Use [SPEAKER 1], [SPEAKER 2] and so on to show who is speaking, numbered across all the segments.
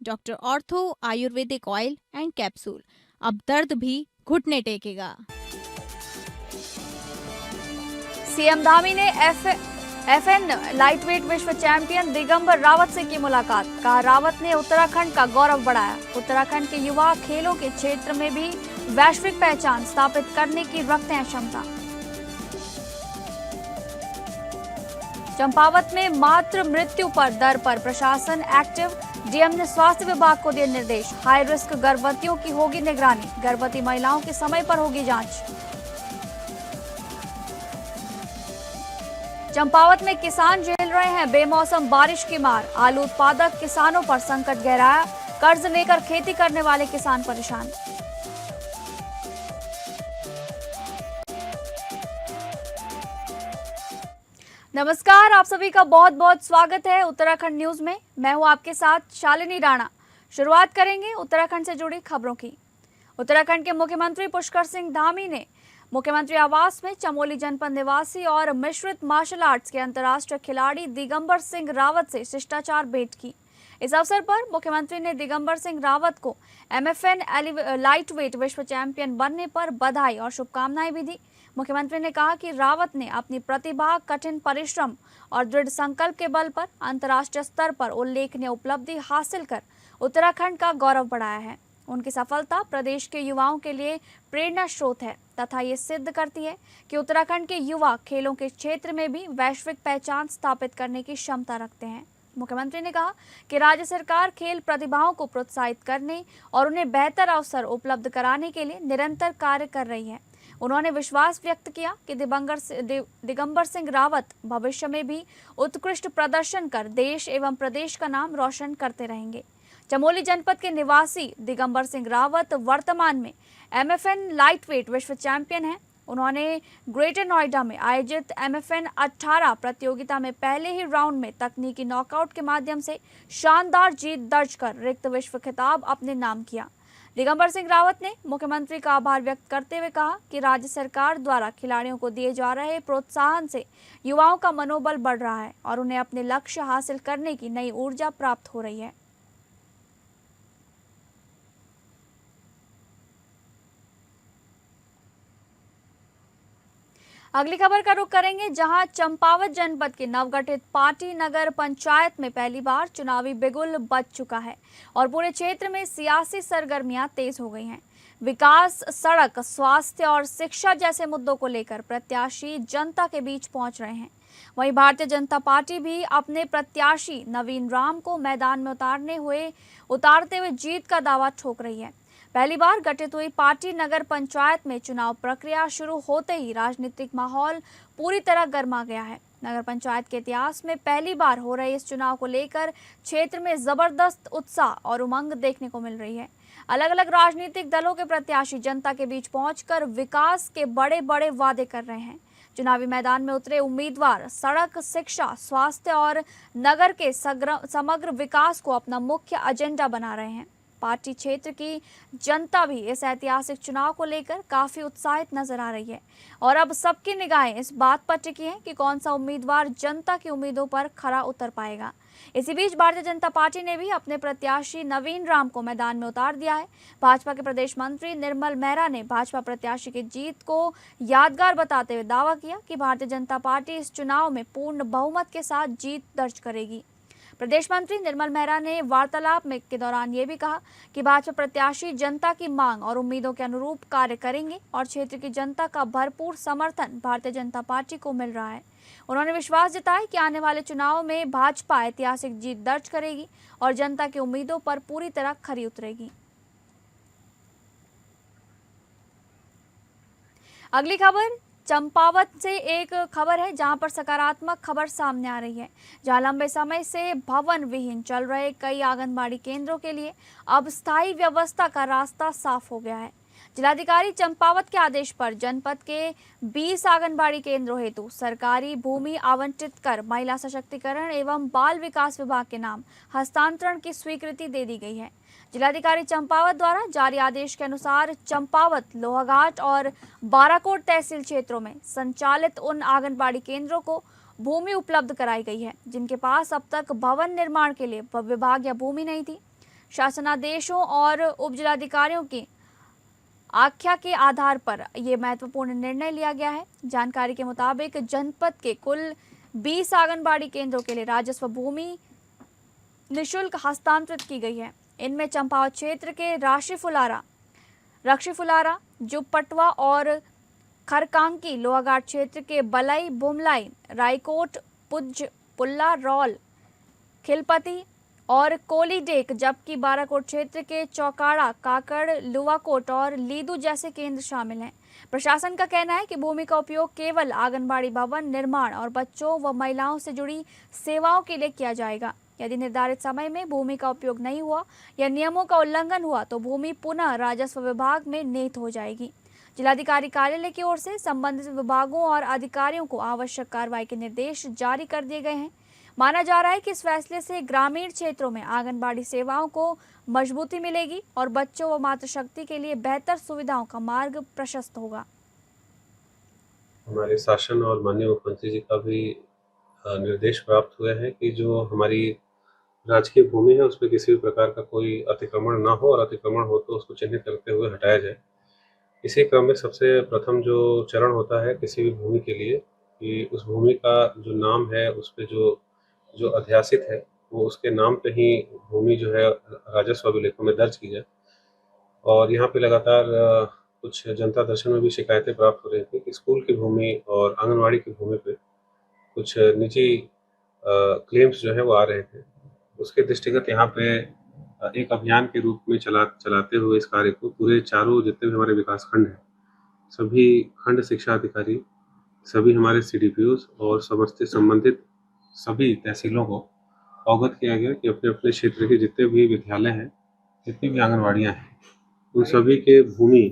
[SPEAKER 1] Doctor ortho Ayurvedic oil and capsule. अब दर्द भी घुटने टेकेगा।
[SPEAKER 2] सीएम धामी ने एफएन लाइटवेट विश्व चैंपियन दिगंबर रावत से की मुलाकात। कहा, रावत ने उत्तराखंड का गौरव बढ़ाया। उत्तराखंड के युवा खेलों के क्षेत्र में भी वैश्विक पहचान स्थापित करने की रखते हैं क्षमता। चंपावत में मातृ मृत्यु पर दर पर प्रशासन एक्टिव। डीएम ने स्वास्थ्य विभाग को दिए निर्देश। हाई रिस्क गर्भवतियों की होगी निगरानी। गर्भवती महिलाओं की समय पर होगी जांच। चंपावत में किसान झेल रहे हैं बेमौसम बारिश की मार। आलू उत्पादक किसानों पर संकट गहराया। कर्ज लेकर खेती करने वाले किसान परेशान। नमस्कार, आप सभी का बहुत बहुत स्वागत है उत्तराखंड न्यूज में। मैं हूं आपके साथ शालिनी राणा। शुरुआत करेंगे उत्तराखंड से जुड़ी खबरों की। उत्तराखंड के मुख्यमंत्री पुष्कर सिंह धामी ने मुख्यमंत्री आवास में चमोली जनपद निवासी और मिश्रित मार्शल आर्ट्स के अंतर्राष्ट्रीय खिलाड़ी दिगंबर सिंह रावत से शिष्टाचार भेंट की। इस अवसर पर मुख्यमंत्री ने दिगंबर सिंह रावत को एमएफएन लाइटवेट विश्व चैंपियन बनने पर बधाई और शुभकामनाएं भी दी। मुख्यमंत्री ने कहा कि रावत ने अपनी प्रतिभा, कठिन परिश्रम और दृढ़ संकल्प के बल पर अंतर्राष्ट्रीय स्तर पर उल्लेखनीय उपलब्धि हासिल कर उत्तराखंड का गौरव बढ़ाया है। उनकी सफलता प्रदेश के युवाओं के लिए प्रेरणा स्रोत है तथा ये सिद्ध करती है कि उत्तराखंड के युवा खेलों के क्षेत्र में भी वैश्विक पहचान स्थापित करने की क्षमता रखते हैं। मुख्यमंत्री ने कहा कि राज्य सरकार खेल प्रतिभाओं को प्रोत्साहित करने और उन्हें बेहतर अवसर उपलब्ध कराने के लिए निरंतर कार्य कर रही है। उन्होंने विश्वास व्यक्त किया कि दिगंबर सिंह रावत भविष्य में भी उत्कृष्ट प्रदर्शन कर देश एवं प्रदेश का नाम रोशन करते रहेंगे। चमोली जनपद के निवासी दिगंबर सिंह रावत वर्तमान में एमएफएन लाइटवेट विश्व चैंपियन हैं। उन्होंने ग्रेटर नोएडा में आयोजित एमएफएन 18 प्रतियोगिता में पहले ही राउंड में तकनीकी नॉकआउट के माध्यम से शानदार जीत दर्ज कर रिक्त विश्व खिताब अपने नाम किया। दिगंबर सिंह रावत ने मुख्यमंत्री का आभार व्यक्त करते हुए कहा कि राज्य सरकार द्वारा खिलाड़ियों को दिए जा रहे प्रोत्साहन से युवाओं का मनोबल बढ़ रहा है और उन्हें अपने लक्ष्य हासिल करने की नई ऊर्जा प्राप्त हो रही है। अगली खबर का रुख करेंगे, जहां चंपावत जनपद के नवगठित पाटी नगर पंचायत में पहली बार चुनावी बिगुल बज चुका है और पूरे क्षेत्र में सियासी सरगर्मियां तेज हो गई हैं। विकास, सड़क, स्वास्थ्य और शिक्षा जैसे मुद्दों को लेकर प्रत्याशी जनता के बीच पहुंच रहे हैं। वहीं भारतीय जनता पार्टी भी अपने प्रत्याशी नवीन राम को मैदान में उतारते हुए जीत का दावा ठोक रही है। पहली बार गठित हुई पाटी नगर पंचायत में चुनाव प्रक्रिया शुरू होते ही राजनीतिक माहौल पूरी तरह गर्मा गया है। नगर पंचायत के इतिहास में पहली बार हो रहे इस चुनाव को लेकर क्षेत्र में जबरदस्त उत्साह और उमंग देखने को मिल रही है। अलग अलग राजनीतिक दलों के प्रत्याशी जनता के बीच पहुंचकर विकास के बड़े बड़े वादे कर रहे हैं। चुनावी मैदान में उतरे उम्मीदवार सड़क, शिक्षा, स्वास्थ्य और नगर के समग्र विकास को अपना मुख्य एजेंडा बना रहे हैं। पार्टी क्षेत्र की जनता भी इस ऐतिहासिक चुनाव को लेकर काफी उत्साहित नजर आ रही है और अब सबकी निगाहें इस बात पर टिकी हैं कि कौन सा उम्मीदवार जनता की उम्मीदों पर खरा उतर पाएगा। इसी बीच भारतीय जनता पार्टी ने भी अपने प्रत्याशी नवीन राम को मैदान में उतार दिया है। भाजपा के प्रदेश मंत्री निर्मल मेहरा ने भाजपा प्रत्याशी की जीत को यादगार बताते हुए दावा किया कि भारतीय जनता पार्टी इस चुनाव में पूर्ण बहुमत के साथ जीत दर्ज करेगी। प्रदेश मंत्री निर्मल मेहरा ने वार्तालाप के दौरान ये भी कहा कि भाजपा प्रत्याशी जनता की मांग और उम्मीदों के अनुरूप कार्य करेंगे और क्षेत्र की जनता का भरपूर समर्थन भारतीय जनता पार्टी को मिल रहा है। उन्होंने विश्वास जताया कि आने वाले चुनाव में भाजपा ऐतिहासिक जीत दर्ज करेगी और जनता की उम्मीदों पर पूरी तरह खरी उतरेगी। अगली खबर चंपावत से एक खबर है, जहां पर सकारात्मक खबर सामने आ रही है। जहां लंबे समय से भवन विहीन चल रहे कई आंगनबाड़ी केंद्रों के लिए अब स्थायी व्यवस्था का रास्ता साफ हो गया है। जिलाधिकारी चंपावत के आदेश पर जनपद के 20 आंगनबाड़ी केंद्रों हेतु सरकारी भूमि आवंटित कर महिला सशक्तिकरण एवं बाल विकास विभाग के नाम हस्तांतरण की स्वीकृति दे दी गई है। जिलाधिकारी चंपावत द्वारा जारी आदेश के अनुसार चंपावत, लोहाघाट और बाराकोट तहसील क्षेत्रों में संचालित उन आंगनबाड़ी केंद्रों को भूमि उपलब्ध कराई गई है जिनके पास अब तक भवन निर्माण के लिए विभाग या भूमि नहीं थी। शासनादेशों और उपजिलाधिकारियों की आख्या के आधार पर ये महत्वपूर्ण निर्णय लिया गया है। जानकारी के मुताबिक जनपद के कुल 20 आंगनबाड़ी केंद्रों के लिए राजस्व भूमि निःशुल्क हस्तांतरित की गई है। इनमें चंपावत क्षेत्र के रक्षीफुलारा, जुपपटवा और खरकांकी, लोहाघाट क्षेत्र के बलई, बुमलाई, रायकोट, पुज, पुल्ला, रौल, खिलपति और कोलीडेक, जबकि बाराकोट क्षेत्र के चौकाड़ा, काकड़, लुवाकोट और लीदू जैसे केंद्र शामिल हैं। प्रशासन का कहना है कि भूमि का उपयोग केवल आंगनबाड़ी भवन निर्माण और बच्चों व महिलाओं से जुड़ी सेवाओं के लिए किया जाएगा। यदि निर्धारित समय में भूमि का उपयोग नहीं हुआ या नियमों का उल्लंघन हुआ तो भूमि पुनः राजस्व विभाग में नीत हो जाएगी। जिलाधिकारी कार्यालय की ओर से संबंधित विभागों और अधिकारियों को आवश्यक कार्रवाई के निर्देश जारी कर दिए गए हैं। माना जा रहा है कि इस फैसले से ग्रामीण क्षेत्रों में आंगनबाड़ी सेवाओं को मजबूती मिलेगी और बच्चों व मातृशक्ति के लिए बेहतर सुविधाओं का मार्ग प्रशस्त होगा।
[SPEAKER 3] हमारे शासन और माननीय मुख्यमंत्री जी का भी निर्देश प्राप्त हुए हैं कि जो हमारी राजकीय भूमि है उस पर किसी भी प्रकार का कोई अतिक्रमण ना हो और अतिक्रमण हो तो उसको चिन्हित करते हुए हटाया जाए। इसी क्रम में सबसे प्रथम जो चरण होता है किसी भी भूमि के लिए कि उस भूमि का जो नाम है उस पे जो अध्यासित है वो उसके नाम पे ही भूमि जो है राजस्व अभिलेखों में दर्ज की जाए। और यहाँ पे लगातार कुछ जनता दर्शन में भी शिकायतें प्राप्त हो रही थी कि स्कूल की भूमि और आंगनवाड़ी की भूमि पे कुछ निजी क्लेम्स जो है वो आ रहे थे। उसके दृष्टिगत यहाँ पे एक अभियान के रूप में चलाते हुए इस कार्य को पूरे चारों जितने भी हमारे विकास खंड हैं सभी खंड शिक्षा अधिकारी, सभी हमारे CDPOs और समस्त संबंधित सभी तहसीलों को अवगत किया गया कि अपने अपने क्षेत्र के जितने भी विद्यालय हैं, जितनी भी आंगनवाड़ियाँ हैं, उन सभी के भूमि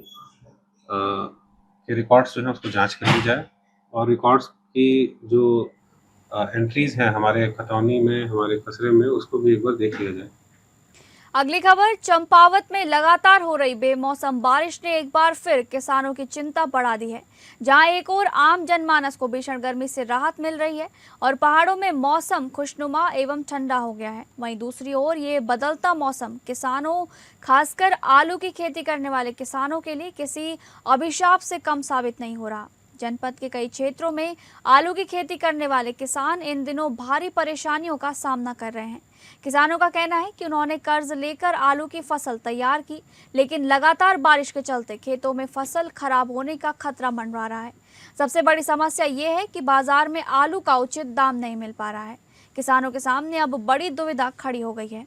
[SPEAKER 3] के रिकॉर्ड्स जो है उसको जांच कर ली जाए और रिकॉर्ड्स की जो एंट्रीज हैं हमारे खतौनी में, हमारे खसरे में, उसको भी एक बार देख लिया जाए।
[SPEAKER 2] अगली खबर, चंपावत में लगातार हो रही बेमौसम बारिश ने एक बार फिर किसानों की चिंता बढ़ा दी है। जहां एक ओर आम जनमानस को भीषण गर्मी से राहत मिल रही है और पहाड़ों में मौसम खुशनुमा एवं ठंडा हो गया है, वहीं दूसरी ओर ये बदलता मौसम किसानों, खासकर आलू की खेती करने वाले किसानों के लिए किसी अभिशाप से कम साबित नहीं हो रहा। जनपद के कई क्षेत्रों में आलू की खेती करने वाले किसान इन दिनों भारी परेशानियों का सामना कर रहे हैं। किसानों का कहना है कि उन्होंने कर्ज लेकर आलू की फसल तैयार की, लेकिन लगातार बारिश के चलते खेतों में फसल खराब होने का खतरा मंडरा रहा है। सबसे बड़ी समस्या ये है कि बाजार में आलू का उचित दाम नहीं मिल पा रहा है। किसानों के सामने अब बड़ी दुविधा खड़ी हो गई है।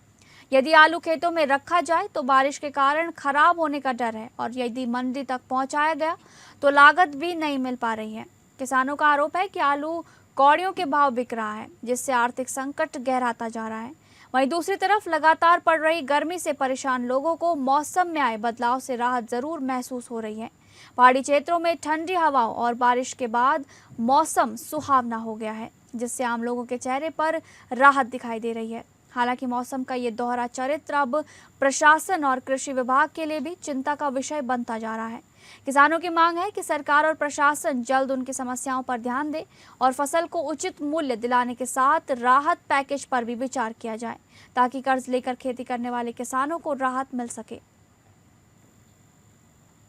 [SPEAKER 2] यदि आलू खेतों में रखा जाए तो बारिश के कारण खराब होने का डर है और यदि मंडी तक पहुंचाया गया तो लागत भी नहीं मिल पा रही है। किसानों का आरोप है कि आलू कौड़ियों के भाव बिक रहा है, जिससे आर्थिक संकट गहराता जा रहा है। वहीं दूसरी तरफ लगातार पड़ रही गर्मी से परेशान लोगों को मौसम में आए बदलाव से राहत जरूर महसूस हो रही है। पहाड़ी क्षेत्रों में ठंडी हवाओं और बारिश के बाद मौसम सुहावना हो गया है, जिससे आम लोगों के चेहरे पर राहत दिखाई दे रही है। हालांकि मौसम का ये दोहरा चरित्र अब प्रशासन और कृषि विभाग के लिए भी चिंता का विषय बनता जा रहा है। किसानों की मांग है कि सरकार और प्रशासन जल्द उनकी समस्याओं पर ध्यान दे और फसल को उचित मूल्य दिलाने के साथ राहत पैकेज पर भी विचार किया जाए, ताकि कर्ज लेकर खेती करने वाले किसानों को राहत मिल सके।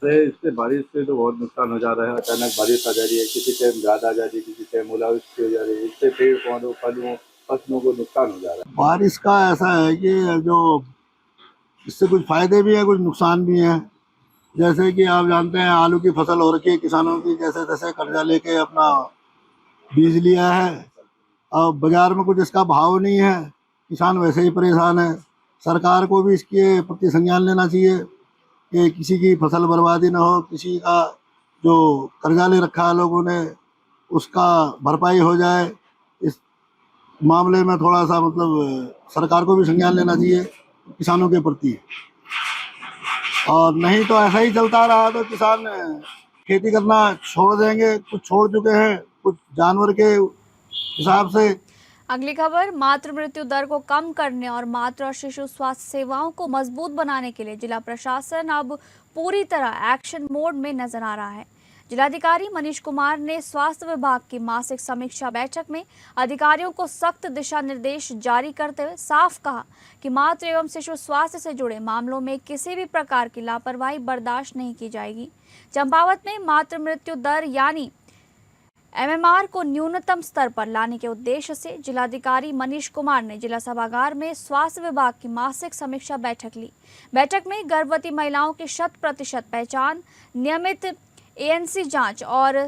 [SPEAKER 4] इससे बारिश से तो बहुत नुकसान हो जा रहा है। अचानक बारिश आ जा रही है, किसी टाइम ज्यादा आ जा रही है, किसी टाइम ओलावृष्टि हो जा रही है। इससे पेड़ पौधों, फलों, फसलों को नुकसान हो जा रहा है।
[SPEAKER 5] बारिश का ऐसा है कि जो इससे कुछ फायदे भी है, कुछ नुकसान भी है। जैसे कि आप जानते हैं आलू की फसल हो रखी है किसानों की, जैसे तैसे कर्जा लेके अपना बीज लिया है। अब बाजार में कुछ इसका भाव नहीं है, किसान वैसे ही परेशान है। सरकार को भी इसके प्रति संज्ञान लेना चाहिए कि किसी की फसल बर्बादी ना हो, किसी का जो कर्जा ले रखा है लोगों ने उसका भरपाई हो जाए। इस मामले में थोड़ा सा मतलब सरकार को भी संज्ञान लेना चाहिए किसानों के प्रति। और नहीं तो ऐसा ही चलता रहा तो किसान खेती करना छोड़ देंगे। कुछ छोड़ चुके हैं, कुछ जानवर के हिसाब से।
[SPEAKER 2] अगली खबर, मातृ मृत्यु दर को कम करने और मातृ और शिशु स्वास्थ्य सेवाओं को मजबूत बनाने के लिए जिला प्रशासन अब पूरी तरह एक्शन मोड में नजर आ रहा है। जिलाधिकारी मनीष कुमार ने स्वास्थ्य विभाग की मासिक समीक्षा बैठक में अधिकारियों को सख्त दिशा निर्देश जारी करते हुए साफ कहा कि मातृ एवं शिशु स्वास्थ्य से जुड़े मामलों में किसी भी प्रकार की लापरवाही बर्दाश्त नहीं की जाएगी। चंपावत में मातृ मृत्यु दर यानी MMR को न्यूनतम स्तर पर लाने के उद्देश्य से जिलाधिकारी मनीष कुमार ने जिला सभागार में स्वास्थ्य विभाग की मासिक समीक्षा बैठक ली। बैठक में गर्भवती महिलाओं की 100% पहचान, नियमित ANC जांच और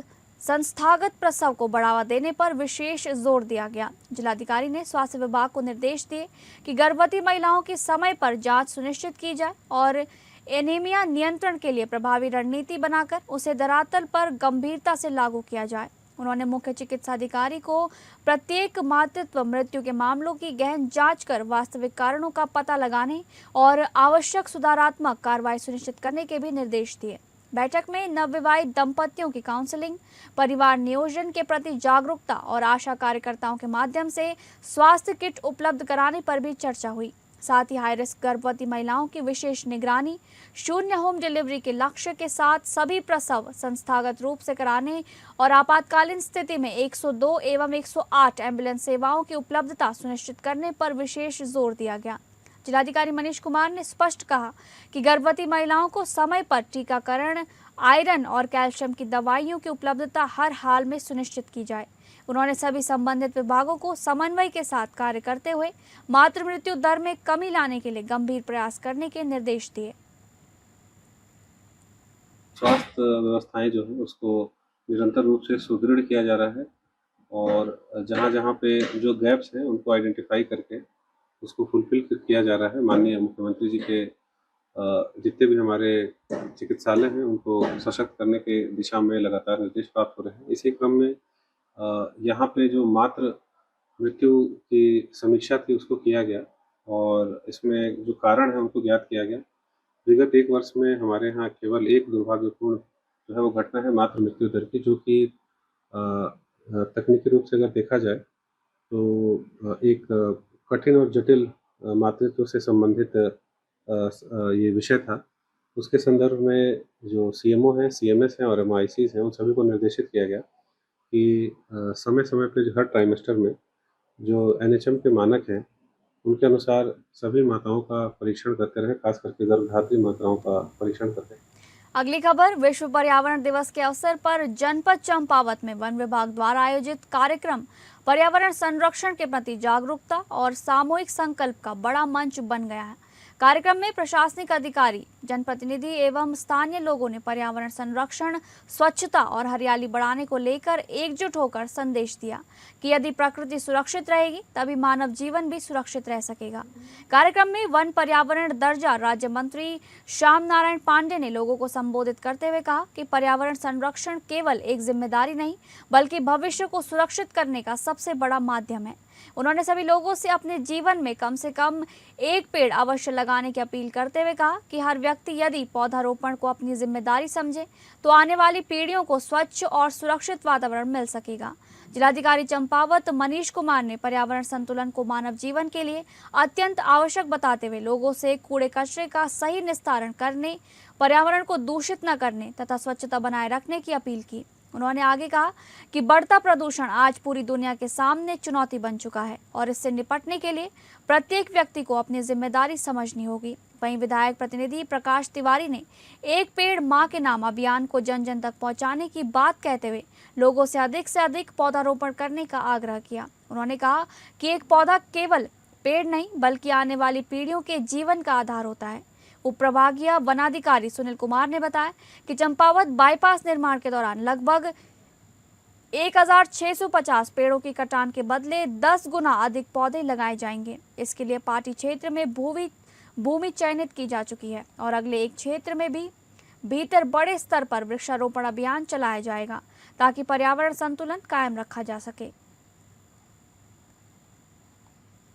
[SPEAKER 2] संस्थागत प्रसव को बढ़ावा देने पर विशेष जोर दिया गया। जिलाधिकारी ने स्वास्थ्य विभाग को निर्देश दिए कि गर्भवती महिलाओं की समय पर जांच सुनिश्चित की जाए और एनीमिया नियंत्रण के लिए प्रभावी रणनीति बनाकर उसे धरातल पर गंभीरता से लागू किया जाए। उन्होंने मुख्य चिकित्सा अधिकारी को प्रत्येक मातृत्व मृत्यु के मामलों की गहन जांच कर वास्तविक कारणों का पता लगाने और आवश्यक सुधारात्मक कार्रवाई सुनिश्चित करने के भी निर्देश दिए। बैठक में नवविवाहित दंपतियों की काउंसलिंग, परिवार नियोजन के प्रति जागरूकता और आशा कार्यकर्ताओं के माध्यम से स्वास्थ्य किट उपलब्ध कराने पर भी चर्चा हुई। साथ ही हाई रिस्क गर्भवती महिलाओं की विशेष निगरानी, शून्य होम डिलीवरी के लक्ष्य के साथ सभी प्रसव संस्थागत रूप से कराने और आपातकालीन स्थिति में 102 एवं 108 एम्बुलेंस सेवाओं की उपलब्धता सुनिश्चित करने पर विशेष जोर दिया गया। जिलाधिकारी मनीष कुमार ने स्पष्ट कहा कि गर्भवती महिलाओं को समय पर टीकाकरण, आयरन और कैल्शियम की दवाइयों की उपलब्धता हर हाल में सुनिश्चित की जाए। उन्होंने सभी संबंधित विभागों को समन्वय के साथ कार्य करते हुए मातृ मृत्यु दर में कमी लाने के लिए गंभीर प्रयास करने के निर्देश दिए।
[SPEAKER 3] स्वास्थ्य व्यवस्थाएं जो है उसको निरंतर रूप से सुदृढ़ किया जा रहा है और जहाँ जहाँ पे जो गैप्स हैं उनको आइडेंटिफाई करके उसको फुलफिल किया जा रहा है। माननीय मुख्यमंत्री जी के जितने भी हमारे चिकित्सालय हैं उनको सशक्त करने के दिशा में लगातार निर्देश प्राप्त हो रहे हैं। इसी क्रम में यहाँ पे जो मातृ मृत्यु की समीक्षा थी उसको किया गया और इसमें जो कारण है उनको ज्ञात किया गया। विगत 1 वर्ष में हमारे यहाँ केवल एक दुर्भाग्यपूर्ण जो है वो घटना है मातृ मृत्यु दर की, जो कि तकनीकी रूप से अगर देखा जाए तो एक कठिन और जटिल मातृत्व से संबंधित ये विषय था। उसके संदर्भ में जो CMO हैं, CMS हैं और MICs हैं, उन सभी को निर्देशित किया गया कि समय समय पर हर ट्राइमेस्टर में जो NHM के मानक हैं उनके अनुसार सभी माताओं का परीक्षण करते रहें, खास करके गर्भधात्री माताओं का परीक्षण करते हैं।
[SPEAKER 2] अगली खबर, विश्व पर्यावरण दिवस के अवसर पर जनपद चंपावत में वन विभाग द्वारा आयोजित कार्यक्रम पर्यावरण संरक्षण के प्रति जागरूकता और सामूहिक संकल्प का बड़ा मंच बन गया है। कार्यक्रम में प्रशासनिक अधिकारी, जनप्रतिनिधि एवं स्थानीय लोगों ने पर्यावरण संरक्षण, स्वच्छता और हरियाली बढ़ाने को लेकर एकजुट होकर संदेश दिया कि यदि प्रकृति सुरक्षित रहेगी तभी मानव जीवन भी सुरक्षित रह सकेगा। कार्यक्रम में वन पर्यावरण दर्जा राज्य मंत्री श्याम नारायण पांडे ने लोगों को संबोधित करते हुए कहा कि पर्यावरण संरक्षण केवल एक जिम्मेदारी नहीं बल्कि भविष्य को सुरक्षित करने का सबसे बड़ा माध्यम है। उन्होंने सभी लोगों से अपने जीवन में कम से कम एक पेड़ अवश्य लगाने की अपील करते हुए कहा कि हर व्यक्ति यदि पौधारोपण को अपनी जिम्मेदारी समझे तो आने वाली पीढ़ियों को स्वच्छ और सुरक्षित वातावरण मिल सकेगा। जिलाधिकारी चंपावत मनीष कुमार ने पर्यावरण संतुलन को मानव जीवन के लिए अत्यंत आवश्यक बताते हुए लोगों से कूड़े कचरे का सही निस्तारण करने, पर्यावरण को दूषित न करने तथा स्वच्छता बनाए रखने की अपील की। उन्होंने आगे कहा कि बढ़ता प्रदूषण आज पूरी दुनिया के सामने चुनौती बन चुका है और इससे निपटने के लिए प्रत्येक व्यक्ति को अपनी जिम्मेदारी समझनी होगी। वहीं विधायक प्रतिनिधि प्रकाश तिवारी ने एक पेड़ मां के नाम अभियान को जन जन तक पहुंचाने की बात कहते हुए लोगों से अधिक पौधारोपण करने का आग्रह किया। उन्होंने कहा कि एक पौधा केवल पेड़ नहीं बल्कि आने वाली पीढ़ियों के जीवन का आधार होता है। उप प्रभागीय वनाधिकारी सुनील कुमार ने बताया कि चंपावत बाईपास निर्माण के दौरान लगभग 1650 पेड़ों की कटान के बदले 10 गुना अधिक पौधे लगाए जाएंगे। इसके लिए पार्टी क्षेत्र में भूमि चयनित की जा चुकी है और अगले एक क्षेत्र में भी भीतर बड़े स्तर पर वृक्षारोपण अभियान चलाया जाएगा ताकि पर्यावरण संतुलन कायम रखा जा सके।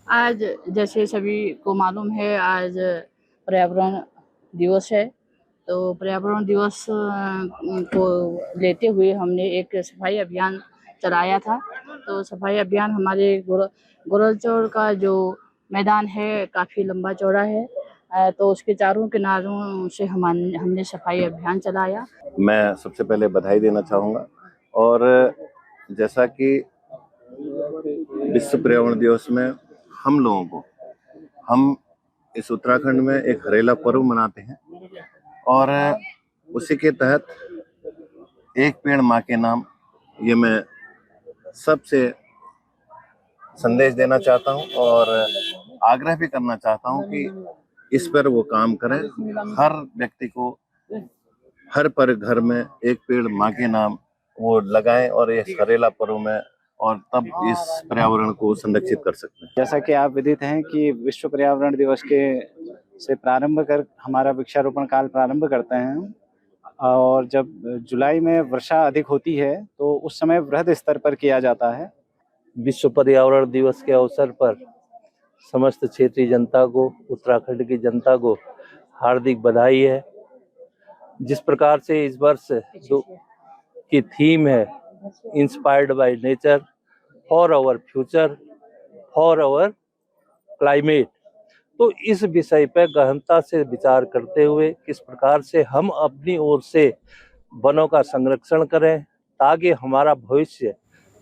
[SPEAKER 6] आज जैसे सभी को मालूम है, आज पर्यावरण दिवस है, तो पर्यावरण दिवस को लेते हुए हमने एक सफाई अभियान चलाया था। तो सफाई अभियान हमारे गोरलचौड़ का जो मैदान है काफ़ी लंबा चौड़ा है तो उसके चारों किनारों से हमने सफाई अभियान चलाया।
[SPEAKER 7] मैं सबसे पहले बधाई देना चाहूँगा और जैसा कि विश्व पर्यावरण दिवस में हम लोगों को हम इस उत्तराखंड में एक हरेला पर्व मनाते हैं और उसी के तहत एक पेड़ माँ के नाम, ये मैं सबसे संदेश देना चाहता हूँ और आग्रह भी करना चाहता हूँ कि इस पर वो काम करें। हर व्यक्ति को हर पर घर में एक पेड़ माँ के नाम वो लगाएं और इस हरेला पर्व में, और तब इस पर्यावरण को संरक्षित कर सकते हैं।
[SPEAKER 8] जैसा कि आप विदित हैं कि विश्व पर्यावरण दिवस के से प्रारंभ कर हमारा वृक्षारोपण काल प्रारंभ करते हैं और जब जुलाई में वर्षा अधिक होती है तो उस समय वृहद स्तर पर किया जाता है।
[SPEAKER 9] विश्व पर्यावरण दिवस के अवसर पर समस्त क्षेत्रीय जनता को, उत्तराखंड की जनता को हार्दिक बधाई है। जिस प्रकार से इस वर्ष की थीम है inspired by nature for our future for our climate, तो इस विषय पर गहनता से विचार करते हुए किस प्रकार से हम अपनी ओर से वनों का संरक्षण करें ताकि हमारा भविष्य,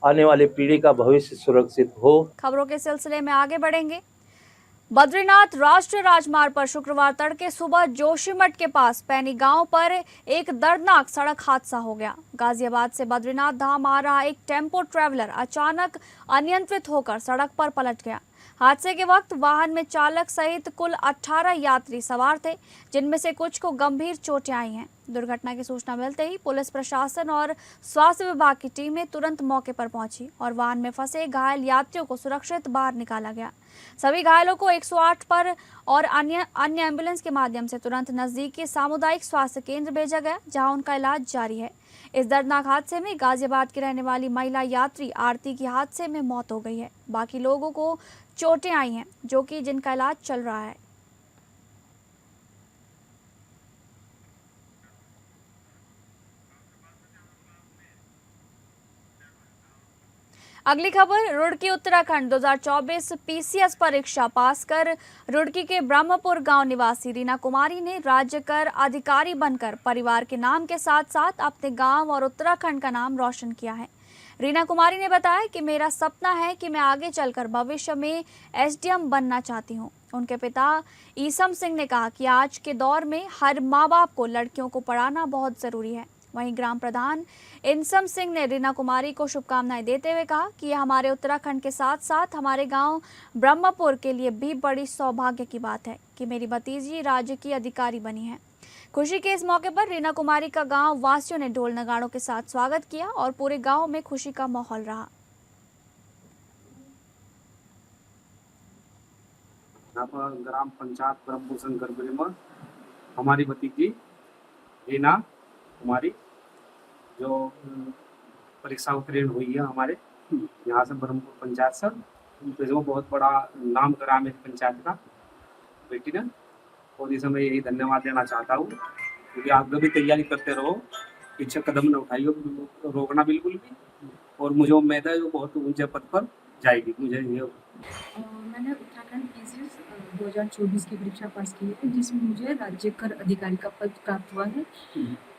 [SPEAKER 9] आने वाली पीढ़ी का भविष्य सुरक्षित हो।
[SPEAKER 2] खबरों के सिलसिले में आगे बढ़ेंगे। बद्रीनाथ राष्ट्रीय राजमार्ग पर शुक्रवार तड़के सुबह जोशीमठ के पास पैनी गांव पर एक दर्दनाक सड़क हादसा हो गया। गाजियाबाद से बद्रीनाथ धाम आ रहा एक टेम्पो ट्रैवलर अचानक अनियंत्रित होकर सड़क पर पलट गया। हादसे के वक्त वाहन में चालक सहित कुल 18 यात्री सवार थे, जिनमें से कुछ को गंभीर चोटें आई हैं। दुर्घटना की सूचना मिलते ही पुलिस प्रशासन और स्वास्थ्य विभाग की टीमें तुरंत मौके पर पहुंची और वाहन में फंसे घायल यात्रियों को सुरक्षित बाहर निकाला गया। सभी घायलों को 108 पर और अन्य एम्बुलेंस के माध्यम से तुरंत नजदीकी सामुदायिक स्वास्थ्य केंद्र भेजा गया, जहां उनका इलाज जारी है। इस दर्दनाक हादसे में गाजियाबाद की रहने वाली महिला यात्री आरती की हादसे में मौत हो गई है। बाकी लोगों को चोटें आई हैं, जिनका इलाज चल रहा है। अगली खबर, रुड़की उत्तराखंड 2024 पीसीएस परीक्षा पास कर रुड़की के ब्रह्मपुर गांव निवासी रीना कुमारी ने राज्य कर अधिकारी बनकर परिवार के नाम के साथ साथ अपने गांव और उत्तराखंड का नाम रोशन किया है। रीना कुमारी ने बताया कि मेरा सपना है कि मैं आगे चलकर भविष्य में एसडीएम बनना चाहती हूं। उनके पिता ईसम सिंह ने कहा कि आज के दौर में हर माँ बाप को लड़कियों को पढ़ाना बहुत ज़रूरी है। वहीं ग्राम प्रधान इंसम सिंह ने रीना कुमारी को शुभकामनाएं देते हुए कहा कि यह हमारे उत्तराखंड के साथ साथ हमारे गांव ब्रह्मपुर के लिए भी बड़ी सौभाग्य की बात है कि मेरी भतीजी राज्य की अधिकारी बनी है। खुशी के इस मौके पर रीना कुमारी का गांव वासियों ने ढोल नगाड़ों के साथ स्वागत किया और पूरे गांव में खुशी का माहौल रहा।
[SPEAKER 10] ग्राम पंचायत ब्रह्मपुर शंकरपुरी में हमारी भतीजी रीना कुमारी जो परीक्षा उत्तीर्ण हुई है हमारे यहाँ से ब्रह्मपुर पंचायत से, जो बहुत बड़ा नाम करा मेरी पंचायत का बेटी ने, और इस समय यही धन्यवाद देना चाहता हूँ क्योंकि आप भी तैयारी करते रहो, पीछे कदम न उठाइए, रोकना बिल्कुल भी, और मुझे उम्मीद है जो बहुत ऊंचे पद पर जाएगी। मुझे ये
[SPEAKER 11] मैंने उत्तराखंड पीसीएस 2024 की परीक्षा पास की है जिसमें मुझे राज्य कर अधिकारी का पद प्राप्त हुआ है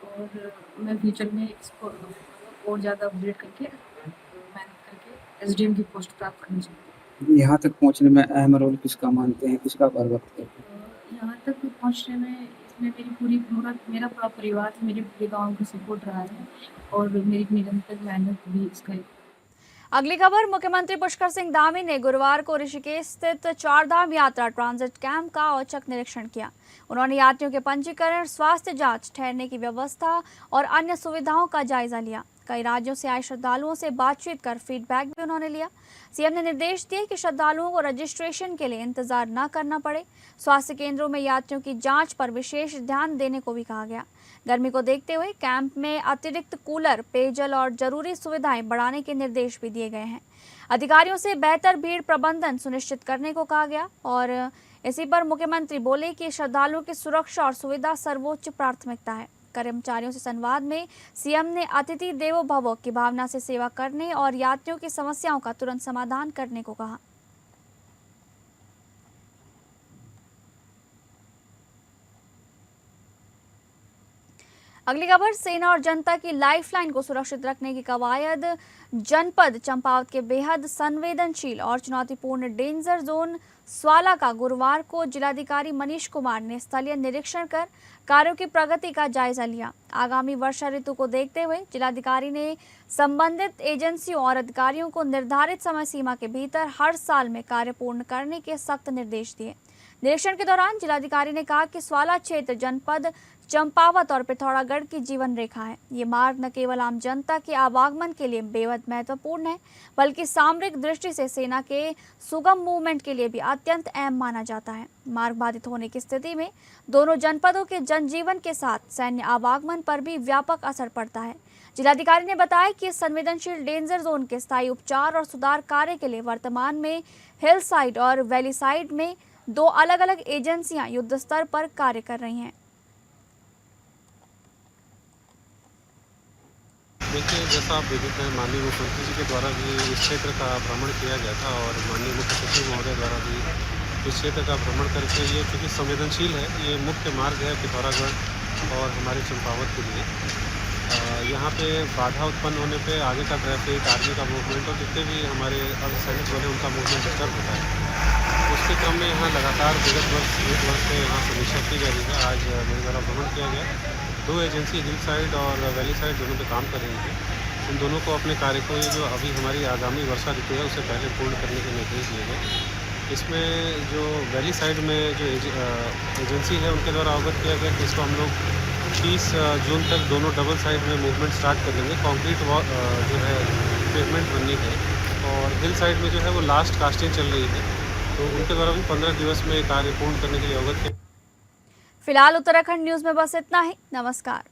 [SPEAKER 11] और मैं फ्यूचर में इसको और ज़्यादा अपग्रेड करके मेहनत करके एसडीएम की पोस्ट प्राप्त करनी चाहती हूँ।
[SPEAKER 10] यहाँ तक पहुँचने में अहम रोल किसका मानते हैं, किसका वक्त करते हैं?
[SPEAKER 11] यहाँ तक पहुँचने में इसमें मेरा पूरा परिवार, मेरे पूरे गाँव का सपोर्ट रहा है और मेरी निरंतर मेहनत भी इसका।
[SPEAKER 2] अगली खबर, मुख्यमंत्री पुष्कर सिंह धामी ने गुरुवार को ऋषिकेश स्थित चारधाम यात्रा ट्रांजिट कैंप का औचक निरीक्षण किया। उन्होंने यात्रियों के पंजीकरण, स्वास्थ्य जांच, ठहरने की व्यवस्था और अन्य सुविधाओं का जायजा लिया। कई राज्यों से आए श्रद्धालुओं से बातचीत कर फीडबैक भी उन्होंने लिया। सीएम ने निर्देश दिए कि श्रद्धालुओं को रजिस्ट्रेशन के लिए इंतजार न करना पड़े। स्वास्थ्य केंद्रों में यात्रियों की जांच पर विशेष ध्यान देने को भी कहा गया। गर्मी को देखते हुए कैंप में अतिरिक्त कूलर, पेयजल और जरूरी सुविधाएं बढ़ाने के निर्देश भी दिए गए हैं। अधिकारियों से बेहतर भीड़ प्रबंधन सुनिश्चित करने को कहा गया और इसी पर मुख्यमंत्री बोले कि श्रद्धालुओं की सुरक्षा और सुविधा सर्वोच्च प्राथमिकता है। कर्मचारियों से संवाद में सीएम ने अतिथि देवो भव की भावना से सेवा करने और यात्रियों की समस्याओं का तुरंत समाधान करने को कहा। अगली खबर, सेना और जनता की लाइफलाइन को सुरक्षित रखने की कवायद। जनपद चंपावत के बेहद संवेदनशील और चुनौतीपूर्ण डेंजर जोन स्वाला का गुरुवार को जिलाधिकारी मनीष कुमार ने स्थलीय निरीक्षण कर कार्यों की प्रगति का जायजा लिया। आगामी वर्षा ऋतु को देखते हुए जिलाधिकारी ने संबंधित एजेंसियों और अधिकारियों को निर्धारित समय सीमा के भीतर हर साल में कार्य पूर्ण करने के सख्त निर्देश दिए। निरीक्षण के दौरान जिलाधिकारी ने कहा कि स्वाला क्षेत्र जनपद चंपावत और पिथौरागढ़ की जीवन रेखा है। ये मार्ग न केवल आम जनता के आवागमन के लिए बेहद महत्वपूर्ण है, बल्कि सामरिक दृष्टि से सेना के सुगम मूवमेंट के लिए भी अत्यंत अहम माना जाता है। मार्ग बाधित होने की स्थिति में दोनों जनपदों के जनजीवन के साथ सैन्य आवागमन पर भी व्यापक असर पड़ता है। जिलाधिकारी ने बताया कि संवेदनशील डेंजर जोन के स्थायी उपचार और सुधार कार्य के लिए वर्तमान में हिल साइड और वैली साइड में 2 अलग-अलग एजेंसियां युद्ध स्तर पर कार्य कर रही हैं।
[SPEAKER 3] देखिए, जैसा आप विदित हैं, माननीय मुख्यमंत्री जी के द्वारा भी इस क्षेत्र का भ्रमण किया गया था और माननीय मुख्य सचिव महोदय द्वारा भी इस क्षेत्र का भ्रमण करके ये चूँकि संवेदनशील है, ये मुख्य मार्ग है पिथौरागढ़ और हमारे चंपावत के लिए। यहाँ पे बाधा उत्पन्न होने पे आगे का ट्रैफिक, आर्मी का मूवमेंट और जितने भी हमारे अर्धसैनिक बल हैं उनका मूवमेंट डिस्टर्ब होता है। उसके क्रम में यहाँ लगातार विगत वर्ष 1 वर्ष से यहाँ समीक्षा की जा रही है। आज मेरे द्वारा भ्रमण किया गया। 2 एजेंसी हिल साइड और वैली साइड दोनों पे काम कर रही थी। उन दोनों को अपने कार्य को ये जो अभी हमारी आगामी वर्षा ऋतु है उससे पहले पूर्ण करने के निर्देश दिए गए। इसमें जो वैली साइड में जो एजेंसी है उनके द्वारा अवगत किया गया कि इसको हम लोग 30 जून तक दोनों डबल साइड में मूवमेंट स्टार्ट कर देंगे। कॉन्क्रीट जो है पेवमेंट बननी है और हिल साइड में जो है वो लास्ट कास्टिंग चल रही है, तो उनके द्वारा भी 15 दिवस में कार्य पूर्ण करने के लिए अवगत किया।
[SPEAKER 2] फिलहाल उत्तराखंड न्यूज में बस इतना ही। नमस्कार।